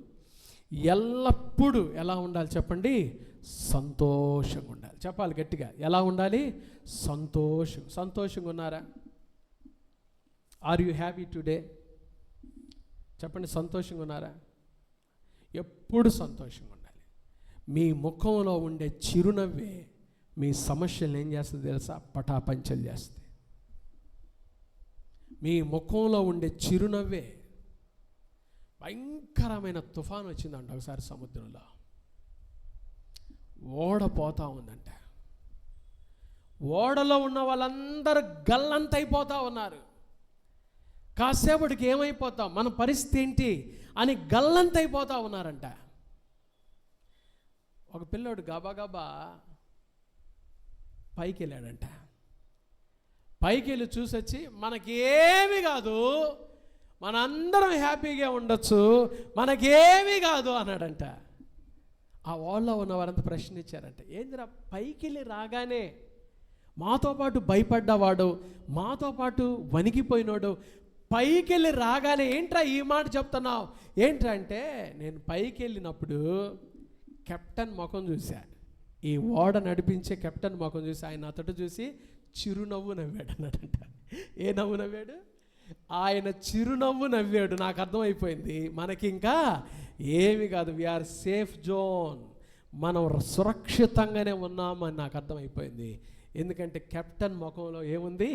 ఎల్లప్పుడూ ఎలా ఉండాలి చెప్పండి? సంతోషంగా ఉండాలి. చెప్పాలి గట్టిగా, ఎలా ఉండాలి? సంతోషంగా ఉన్నారా? Are you happy today? చెప్పండి, సంతోషంగా ఉన్నారా? ఎప్పుడు సంతోషంగా ఉండాలి. మీ ముఖంలో ఉండే చిరునవ్వే మీ సమస్యలు ఏం చేస్తుంది తెలుసా? పటాపంచలు చేస్తుంది. మీ ముఖంలో ఉండే చిరునవ్వే. భయంకరమైన తుఫాను వచ్చిందంట ఒకసారి సముద్రంలో. ఓడ పోతా ఉందంట. ఓడలో ఉన్న వాళ్ళందరూ గల్లంతైపోతా ఉన్నారు. కాసేపటికి ఏమైపోతాం, మన పరిస్థితి ఏంటి అని గల్లంతైపోతా ఉన్నారంట. ఒక పిల్లోడు గబగబా పైకి వెళ్ళాడంట. పైకి వెళ్ళి చూసొచ్చి, మనకేమీ కాదు, మనందరం హ్యాపీగా ఉండొచ్చు, మనకేమీ కాదు అన్నాడంట. ఆ వాళ్ళలో ఉన్న వారంతా ప్రశ్నించారంట, ఏందిరా పైకి వెళ్ళి రాగానే మాతో పాటు భయపడ్డవాడు, మాతో పాటు వణికిపోయినాడు, పైకి వెళ్ళి రాగానే ఏంట్రా ఈ మాట చెప్తున్నావు? ఏంట్రా అంటే, నేను పైకి వెళ్ళినప్పుడు కెప్టెన్ ముఖం చూశా. ఈ ఓడ నడిపించే కెప్టెన్ ముఖం చూసి ఆయన అతడు చూసి చిరునవ్వు నవ్వాడు అన్నాడంట. ఏ నవ్వు నవ్వాడు? ఆయన చిరునవ్వు నవ్వాడు. నాకు అర్థమైపోయింది, మనకి ఇంకా ఏమి కాదు, వీఆర్ సేఫ్ జోన్, మనం సురక్షితంగానే ఉన్నామని నాకు అర్థమైపోయింది. ఎందుకంటే కెప్టెన్ ముఖంలో ఏముంది?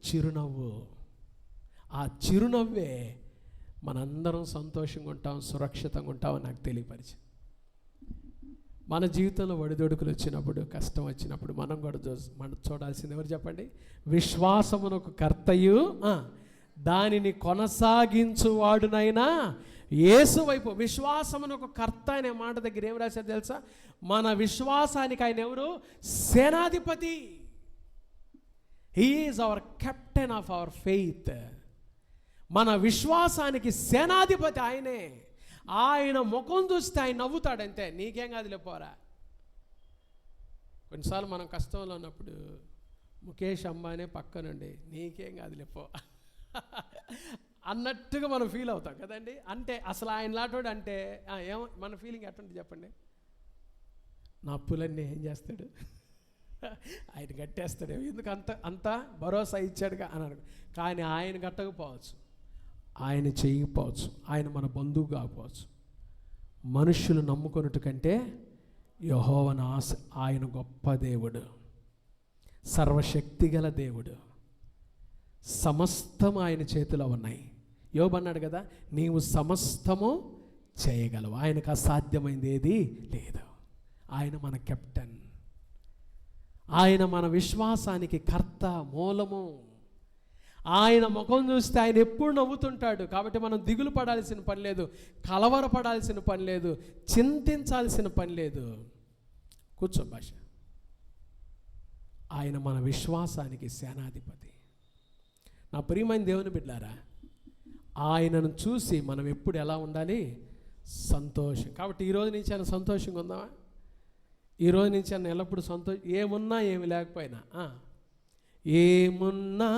చిరునవ్వు. ఆ చిరునవ్వే మనందరం సంతోషంగా ఉంటాం, సురక్షితంగా ఉంటామని నాకు తెలియపరిచింది. మన జీవితంలో ఒడిదొడుకులు వచ్చినప్పుడు, కష్టం వచ్చినప్పుడు మనం కూడా మనం చూడాల్సింది ఎవరు చెప్పండి? విశ్వాసమునకు కర్తయు దానిని కొనసాగించువాడునైనా యేసు వైపు. విశ్వాసమునకు కర్త అనే మాట దగ్గర ఏం రాశారు తెలుసా? మన విశ్వాసానికి ఆయన ఎవరు? సేనాధిపతి. He is our captain of our faith. మన విశ్వాసానికి సేనాధిపతి ఆయనే. ఆయన ముఖం చూస్తే ఆయన నవ్వుతాడంతే. నీకేం కాదు లేపోరా. కొన్నిసార్లు మనం కష్టంలో ఉన్నప్పుడు ముఖేష్ అంబానీ పక్కనుండి నీకేం కాదు లేపో అన్నట్టుగా మనం ఫీల్ అవుతాం కదండి. అంటే అసలు ఆయన లాంటోడు అంటే ఏమో మన ఫీలింగ్ ఎట్టుంటే చెప్పండి? నా అప్పులన్నీ ఏం చేస్తాడు? ఆయన కట్టేస్తాడు. ఎందుకు అంత భరోసా ఇచ్చాడుగా అన్నాడు. కానీ ఆయన కట్టకపోవచ్చు, ఆయన చేయకపోవచ్చు, ఆయన మన బంధువు కాకపోవచ్చు. మనుష్యులు నమ్ముకున్నట్టు కంటే యెహోవాను ఆయన గొప్ప దేవుడు, సర్వశక్తి గల దేవుడు. సమస్తం ఆయన చేతిలో ఉన్నాయి. యోబు అన్నాడు కదా, నీవు సమస్తము చేయగలవు, ఆయనకు అసాధ్యమైంది ఏది లేదు. ఆయన మన కెప్టెన్, ఆయన మన విశ్వాసానికి కర్త, మూలము. ఆయన ముఖం చూస్తే ఆయన ఎప్పుడు నవ్వుతుంటాడు. కాబట్టి మనం దిగులు పడాల్సిన పని లేదు, కలవరపడాల్సిన పని లేదు, చింతించాల్సిన పని లేదు. కూర్చో భాష. ఆయన మన విశ్వాసానికి సేనాధిపతి. నా ప్రియమైన దేవుని బిడ్డలారా, ఆయనను చూసి మనం ఎప్పుడు ఎలా ఉండాలి? సంతోషం. కాబట్టి ఈరోజు నుంచి ఆయన సంతోషంగా ఉందామా? ఈరోజు నుంచి అన్న ఎల్లప్పుడు ఏమున్నా ఏమి లేకపోయినా, ఏమున్నా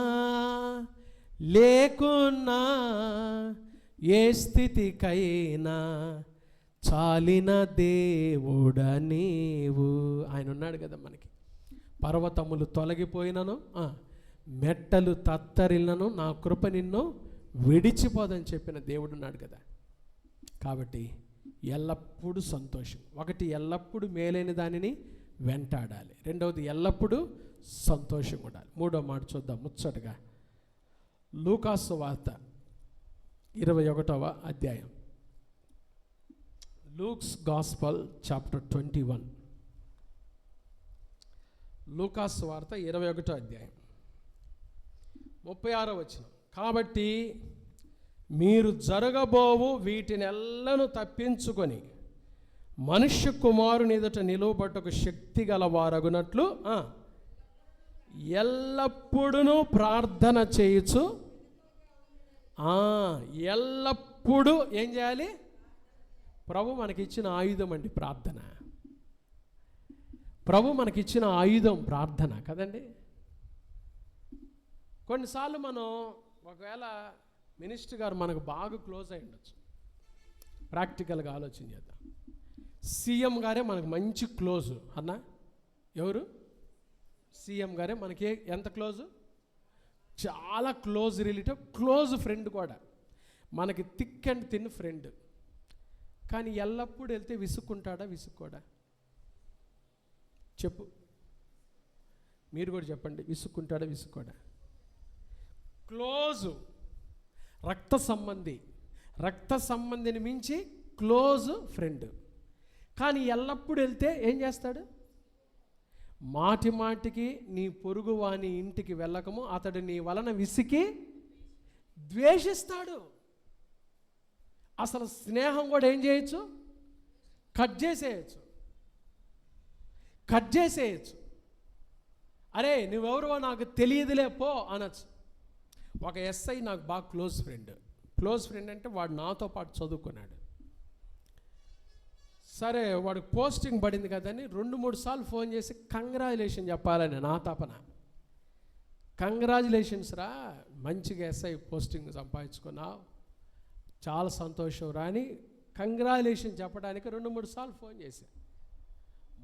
లేకున్నా ఏ స్థితికైనా చాలిన దేవుడ నీవు. ఆయన ఉన్నాడు కదా మనకి. పర్వతములు తొలగిపోయినను, మెట్టలు తత్తరిల్లను, నా కృప నిన్ను విడిచిపోదని చెప్పిన దేవుడు ఉన్నాడు కదా. కాబట్టి ఎల్లప్పుడూ సంతోషం. ఒకటి, ఎల్లప్పుడూ మేలైన దానిని వెంటాడాలి. రెండవది, ఎల్లప్పుడూ సంతోషంగా ఉండాలి. మూడో మాట చూద్దాం ముచ్చటగా. లూకాసు వార్త 21వ అధ్యాయం. Luke's gospel chapter 21. లూకాసు వార్త 21వ అధ్యాయం 36వ వచనం. కాబట్టి మీరు జరగబోవు వీటినెల్లను తప్పించుకొని మనుష్య కుమారుని ఎదుట నిలువబట్టుకు శక్తి గలవారగునట్లు ఎల్లప్పుడూ ప్రార్థన చేయొచ్చు. ఎల్లప్పుడూ ఏం చేయాలి? ప్రభు మనకిచ్చిన ఆయుధం అండి ప్రార్థన. ప్రభు మనకిచ్చిన ఆయుధం ప్రార్థన కదండి. కొన్నిసార్లు మనం ఒకవేళ మినిస్టర్ గారు మనకు బాగా క్లోజ్ అయి ఉండొచ్చు. ప్రాక్టికల్గా ఆలోచన చేద్దాం. సీఎం గారే మనకు మంచి క్లోజు అన్న. ఎవరు? సీఎం గారే మనకి ఎంత క్లోజు? చాలా క్లోజ్ రిలేటివ్, క్లోజ్ ఫ్రెండ్ కూడా, మనకి థిక్ అండ్ థిన్ ఫ్రెండ్. కానీ ఎల్లప్పుడూ వెళ్తే విసుక్కుంటాడా? విసుక్కోడా? చెప్పు, మీరు కూడా చెప్పండి. విసుక్కుంటాడా? విసుక్కోడా? క్లోజు రక్త సంబంధి, రక్త సంబంధిని మించి క్లోజ్ ఫ్రెండ్. కానీ ఎల్లప్పుడూ వెళ్తే ఏం చేస్తాడు? మాటి మాటికి నీ పొరుగు వాని ఇంటికి వెళ్ళకము, అతడు నీ వలన విసికి ద్వేషిస్తాడు. అసలు స్నేహం కూడా ఏం చేయొచ్చు? కట్ చేసేయచ్చు. అరే నువ్వెవరో నాకు తెలియదులే పో అనొచ్చు. ఒక ఎస్ఐ నాకు బాగా క్లోజ్ ఫ్రెండ్ అంటే వాడు నాతో పాటు చదువుకున్నాడు. సరే వాడికి పోస్టింగ్ పడింది కదని 2-3 సార్లు ఫోన్ చేసి కంగ్రాచులేషన్ చెప్పాలని నా తపన. కంగ్రాచులేషన్స్ రా, మంచిగా ఎస్ఐ పోస్టింగ్ సంపాదించుకున్నావు, చాలా సంతోషం రా అని కంగ్రాచులేషన్ చెప్పడానికి 2-3 సార్లు ఫోన్ చేశాను.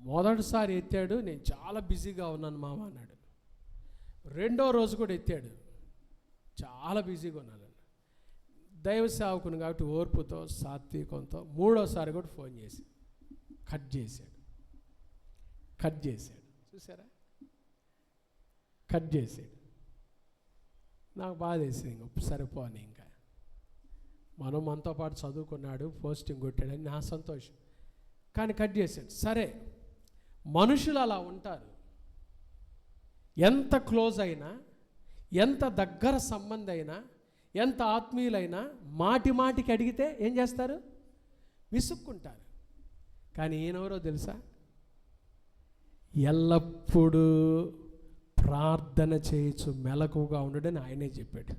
మొదటిసారి ఎత్తాడు, నేను చాలా బిజీగా ఉన్నాను మామ అన్నాడు. రెండో రోజు కూడా ఎత్తాడు, చాలా బిజీగా ఉన్నాను. దైవ సేవకుని కాబట్టి ఓర్పుతో సాత్వికంతో మూడోసారి కూడా ఫోన్ చేసి కట్ చేశాడు. చూసారా? కట్ చేశాడు. నాకు బాధ వేసింది. ఇంకా సరిపోని, ఇంకా మనతో పాటు చదువుకున్నాడు, పోస్టింగ్ కొట్టాడని నా సంతోషం. కానీ కట్ చేశాడు. సరే, మనుషులు అలా ఉంటారు. ఎంత క్లోజ్ అయినా, ఎంత దగ్గర సంబంధం అయినా, ఎంత ఆత్మీయులైనా మాటి మాటికి అడిగితే ఏం చేస్తారు? విసుక్కుంటారు. కానీ ఈయనెవరో తెలుసా? ఎల్లప్పుడూ ప్రార్థన చేయొచ్చు, మెలకువగా ఉండడని ఆయనే చెప్పాడు.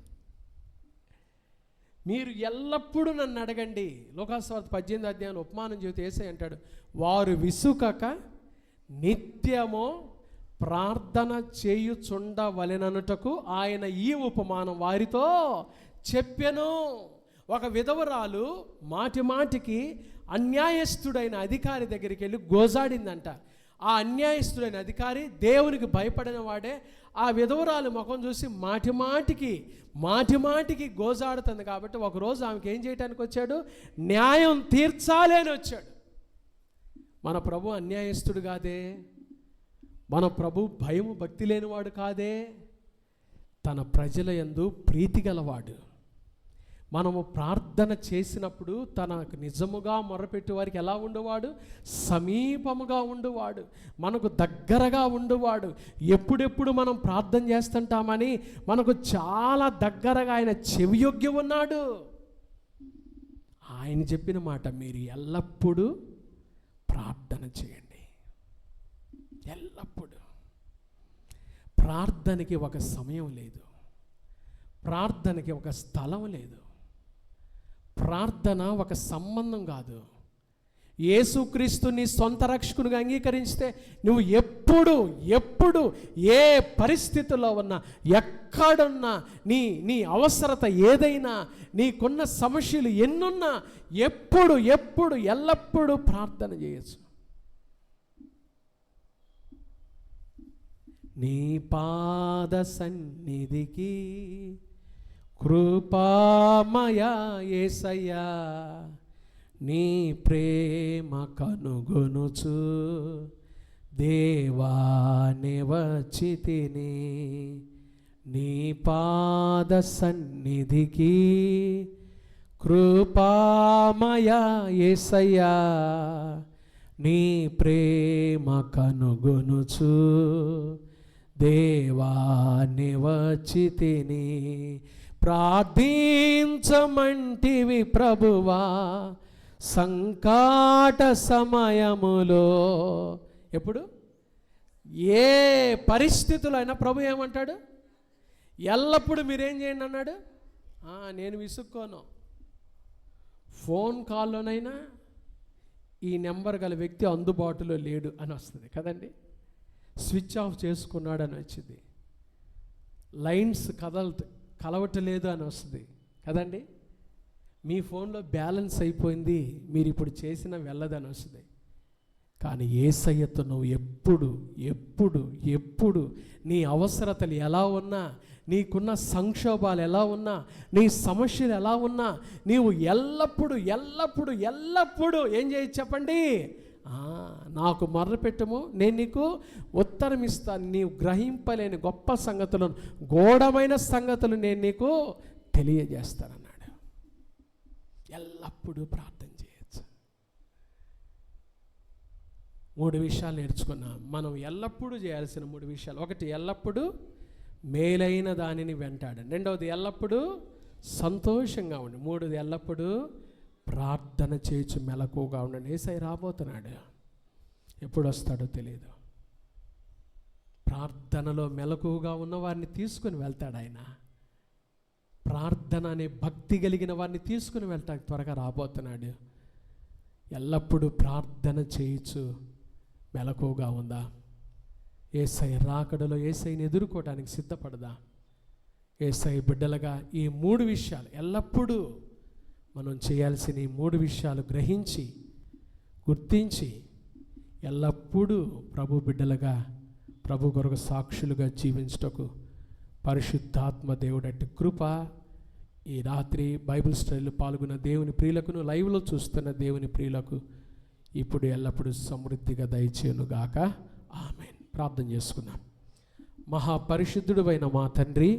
మీరు ఎల్లప్పుడూ నన్ను అడగండి. లోకాసువార్త 18వ అధ్యాయంలో ఉపమానం చెబితే యేసయ్య అంటాడు, వారు విసుకక నిత్యము ప్రార్థన చేయుచుండవలెననుటకు ఆయన ఈ ఉపమానం వారితో చెప్పెను. ఒక విధవరాలు మాటి మాటికి అన్యాయస్తుడైన అధికారి దగ్గరికి వెళ్ళి గోజాడిందంట. ఆ అన్యాయస్తుడైన అధికారి దేవునికి భయపడిన వాడే. ఆ విధవరాలు ముఖం చూసి మాటి మాటికి గోజాడుతుంది. కాబట్టి ఒకరోజు ఆమెకి ఏం చేయడానికి వచ్చాడు? న్యాయం తీర్చాలి అని వచ్చాడు. మన ప్రభు అన్యాయస్తుడు కాదే, మన ప్రభు భయము భక్తి లేనివాడు కాదే, తన ప్రజల యందు ప్రీతి గలవాడు. మనము ప్రార్థన చేసినప్పుడు తనకు నిజముగా మొరపెట్టే వారికి ఎలా ఉండేవాడు? సమీపముగా ఉండువాడు, మనకు దగ్గరగా ఉండువాడు. ఎప్పుడెప్పుడు మనం ప్రార్థన చేస్తుంటామని మనకు చాలా దగ్గరగా ఆయన చెవియొగ్గి ఉన్నాడు. ఆయన చెప్పిన మాట, మీరు ఎల్లప్పుడూ ప్రార్థన చేయండి. ఎల్లప్పుడూ. ప్రార్థనకి ఒక సమయం లేదు, ప్రార్థనకి ఒక స్థలం లేదు, ప్రార్థన ఒక సంబంధం కాదు. యేసుక్రీస్తు నీ సొంత రక్షకునిగా అంగీకరిస్తే నువ్వు ఎప్పుడు ఎప్పుడు ఏ పరిస్థితుల్లో ఉన్నా, ఎక్కడున్నా, నీ అవసరత ఏదైనా, నీకున్న సమస్యలు ఎన్నున్నా ఎప్పుడు ఎప్పుడు ఎల్లప్పుడూ ప్రార్థన చేయొచ్చు. నీ పాద సన్నిధికి కృపామయా యేసయ్యా, నీ ప్రేమ కనుగొనుచు దేవాని వచ్చితిని. నీ పాద సన్నిధికి కృపామయా యేసయ్యా, నీ ప్రేమ కనుగొనుచు దేవాని వచ్చితిని. ప్రార్థించమంటివి ప్రభువా సంకట సమయములో. ఎప్పుడు ఏ పరిస్థితుల్లో అయినా ప్రభు ఏమంటాడు? ఎల్లప్పుడూ మీరేం చేయండి అన్నాడు. నేను విసుక్కోను. ఫోన్ కాల్లోనైనా ఈ నెంబర్ గల వ్యక్తి అందుబాటులో లేడు అని వస్తుంది కదండి. స్విచ్ ఆఫ్ చేసుకున్నాడు అని వచ్చింది. లైన్స్ కలవట్లేదు అని వస్తుంది కదండి. మీ ఫోన్లో బ్యాలెన్స్ అయిపోయింది, మీరు ఇప్పుడు చేసిన వెళ్ళదని వస్తుంది. కానీ యేసయ్యతో నువ్వు ఎప్పుడు ఎప్పుడు ఎప్పుడు నీ అవసరతలు ఎలా ఉన్నా, నీకున్న సంక్షోభాలు ఎలా ఉన్నా, నీ సమస్యలు ఎలా ఉన్నా, నీవు ఎల్లప్పుడు ఎల్లప్పుడు ఎల్లప్పుడూ ఏం చేయొచ్చు చెప్పండి? నాకు మొర్రపెట్టుము, నేను నీకు ఉత్తరం ఇస్తాను. నీవు గ్రహింపలేని గొప్ప సంగతులను, గూఢమైన సంగతులు నేను నీకు తెలియజేస్తానన్నాడు. ఎల్లప్పుడూ ప్రార్థన చేయొచ్చు. 3 విషయాలు నేర్చుకున్నాం మనం. ఎల్లప్పుడూ చేయాల్సిన 3 విషయాలు. 1, ఎల్లప్పుడూ మేలైన దానిని వెంటాడండి. 2వది, ఎల్లప్పుడూ సంతోషంగా ఉండి. 3వది, ఎల్లప్పుడూ ప్రార్థన చేయొచ్చు, మెలకువగా ఉండండి. యేసయ్య రాబోతున్నాడు, ఎప్పుడు వస్తాడో తెలియదు. ప్రార్థనలో మెలకువగా ఉన్న వారిని తీసుకుని వెళ్తాడు ఆయన. ప్రార్థన అనే భక్తి కలిగిన వారిని తీసుకుని వెళ్తాడు, త్వరగా రాబోతున్నాడు. ఎల్లప్పుడూ ప్రార్థన చేయొచ్చు, మెలకువగా ఉందా? యేసయ్య రాకడలో యేసయ్యని ఎదుర్కోవడానికి సిద్ధపడదా? యేసయ్య బిడ్డలుగా ఈ 3 విషయాలు ఎల్లప్పుడూ మనం చేయాల్సిన ఈ 3 విషయాలు గ్రహించి, గుర్తించి, ఎల్లప్పుడూ ప్రభు బిడ్డలుగా, ప్రభు కొరకు సాక్షులుగా జీవించుటకు పరిశుద్ధాత్మ దేవుడట్టి కృప ఈ రాత్రి బైబిల్ స్టడీలో పాల్గొన్న దేవుని ప్రియులకును, లైవ్లో చూస్తున్న దేవుని ప్రియులకు ఇప్పుడు ఎల్లప్పుడూ సమృద్ధిగా దయచేయునుగాక. ఆమేన్. ప్రార్థన చేసుకుందాం. మహాపరిశుద్ధుడు అయిన మా తండ్రి,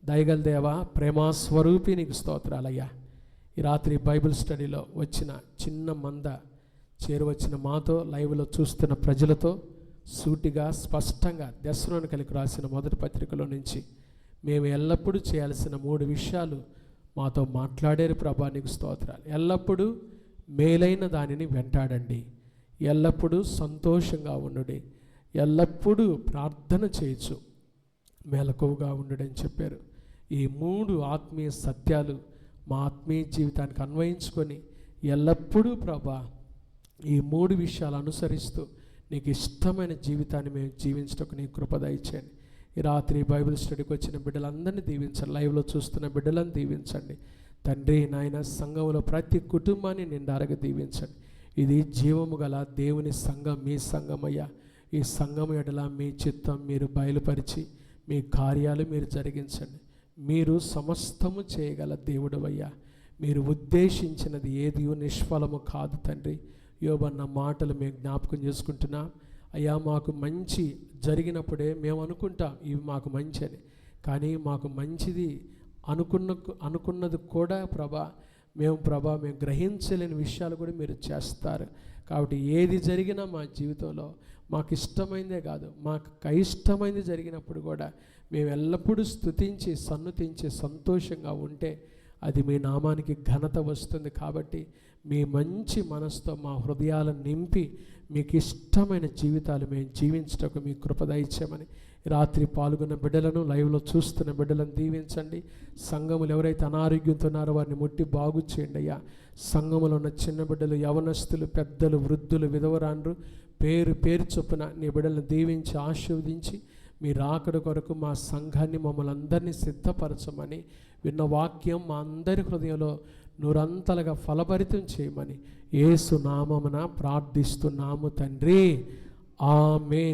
దయగల దేవ, ప్రేమాస్వరూపి, నీకు స్తోత్రాలయ్యా. ఈ రాత్రి బైబిల్ స్టడీలో వచ్చిన చిన్న మంద చేరువచ్చిన మాతో, లైవ్లో చూస్తున్న ప్రజలతో సూటిగా స్పష్టంగా దెస్సలోనికీయులకు రాసిన మొదటి పత్రికలో నుంచి మేము ఎల్లప్పుడూ చేయాల్సిన 3 విషయాలు మాతో మాట్లాడారు ప్రభా, నీకు స్తోత్రాలు. ఎల్లప్పుడూ మేలైన దానిని వెంటాడండి, ఎల్లప్పుడూ సంతోషంగా ఉండుడి, ఎల్లప్పుడూ ప్రార్థన చేయొచ్చు, మెలకువగా ఉండుడని చెప్పారు. ఈ 3 ఆత్మీయ సత్యాలు మా ఆత్మీయ జీవితానికి అన్వయించుకొని ఎల్లప్పుడూ ప్రభా ఈ 3 విషయాలు అనుసరిస్తూ నీకు ఇష్టమైన జీవితాన్ని మేము జీవించటకు నీ కృప దయచేయండి. ఈ రాత్రి బైబిల్ స్టడీకి వచ్చిన బిడ్డలందరినీ దీవించండి, లైవ్లో చూస్తున్న బిడ్డలను దీవించండి తండ్రి. నాయన సంఘంలో ప్రతి కుటుంబాన్ని నిండారగా దీవించండి. ఇది జీవము గల దేవుని సంఘం, మీ సంఘమయ్యా. ఈ సంఘం ఎడల మీ చిత్తం మీరు బయలుపరిచి మీ కార్యాలు మీరు జరిగించండి. మీరు సమస్తము చేయగల దేవుడవయ్యా. మీరు ఉద్దేశించినది ఏది నిష్ఫలము కాదు తండ్రి. యోబన్న మాటలు మేము జ్ఞాపకం చేసుకుంటున్నాం అయ్యా. మాకు మంచి జరిగినప్పుడే మేము అనుకుంటాం ఇవి మాకు మంచి అని, కానీ మాకు మంచిది అనుకున్నది కూడా మేము గ్రహించలేని విషయాలు కూడా మీరు చేస్తారు. కాబట్టి ఏది జరిగినా మా జీవితంలో మాకు ఇష్టమైందే కాదు, మాకు అయిష్టమైంది జరిగినప్పుడు కూడా మేము ఎల్లప్పుడూ స్తుతించి సన్నుతించి సంతోషంగా ఉంటే అది మీ నామానికి ఘనత వస్తుంది. కాబట్టి మీ మంచి మనసుతో మా హృదయాలను నింపి మీకు ఇష్టమైన జీవితాలు మేము జీవించటకు మీ కృప దయచేయమని ఈ రాత్రి పాల్గొన్న బిడ్డలను, లైవ్లో చూస్తున్న బిడ్డలను దీవించండి. సంఘములు ఎవరైతే అనారోగ్యంతో ఉన్నారో వారిని ముట్టి బాగు చేయండి అయ్యా. సంఘములో ఉన్న చిన్న బిడ్డలు, యవనస్తులు, పెద్దలు, వృద్ధులు, విధవరాండ్రు పేరు పేరు చొప్పున నీ బిడ్డలను దీవించి ఆశీర్వదించి మీ రాకడ కొరకు మా సంఘాన్ని, మమ్మల్ని అందరినీ సిద్ధపరచమని, విన్న వాక్యం మా అందరి హృదయంలో నూరంతలుగా ఫలభరితం చేయమని యేసు నామమున ప్రార్థిస్తున్నాము తండ్రి. ఆమేన్.